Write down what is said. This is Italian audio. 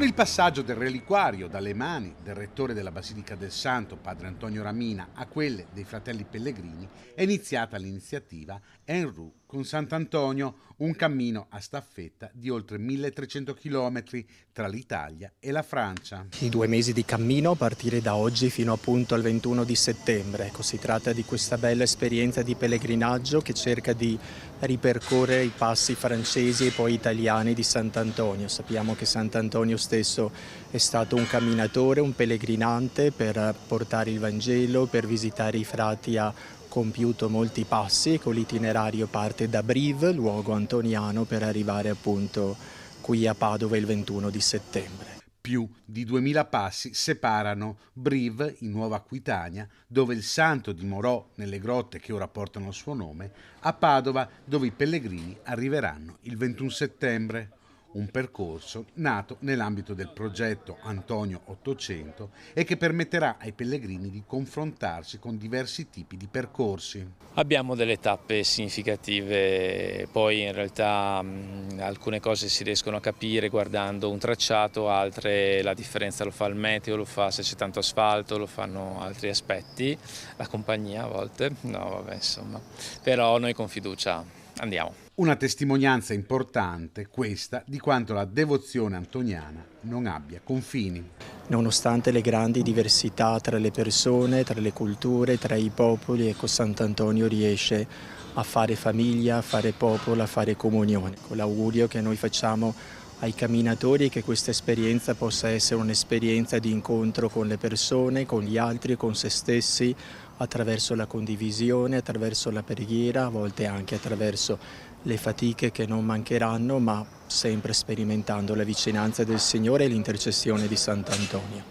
il passaggio del reliquario dalle mani del rettore della Basilica del Santo, padre Antonio Ramina, a quelle dei fratelli Pellegrini, è iniziata l'iniziativa En route con Sant'Antonio, un cammino a staffetta di oltre 1300 km tra l'Italia e la Francia. I 2 mesi di cammino a partire da oggi fino appunto al 21 di settembre. Ecco, si tratta di questa bella esperienza di pellegrinaggio che cerca di ripercorrere i passi francesi e poi italiani di Sant'Antonio. Sappiamo che Sant'Antonio stesso è stato un camminatore, un pellegrinante per portare il Vangelo, per visitare i frati, ha compiuto molti passi e con l'itinerario parte da Brive, luogo antoniano, per arrivare appunto qui a Padova il 21 di settembre. Più di 2000 passi separano Brive, in Nuova Aquitania, dove il santo dimorò nelle grotte che ora portano il suo nome, a Padova, dove i pellegrini arriveranno il 21 settembre. Un percorso nato nell'ambito del progetto Antonio 800 e che permetterà ai pellegrini di confrontarsi con diversi tipi di percorsi. Abbiamo delle tappe significative, poi in realtà alcune cose si riescono a capire guardando un tracciato, altre la differenza lo fa il meteo, lo fa se c'è tanto asfalto, lo fanno altri aspetti, la compagnia a volte, no vabbè insomma, però noi con fiducia andiamo. Una testimonianza importante questa di quanto la devozione antoniana non abbia confini. Nonostante le grandi diversità tra le persone, tra le culture, tra i popoli, ecco, Sant'Antonio riesce a fare famiglia, a fare popolo, a fare comunione. Con l'augurio che noi facciamo ai camminatori è che questa esperienza possa essere un'esperienza di incontro con le persone, con gli altri, con se stessi, attraverso la condivisione, attraverso la preghiera, a volte anche attraverso le fatiche che non mancheranno, ma sempre sperimentando la vicinanza del Signore e l'intercessione di Sant'Antonio.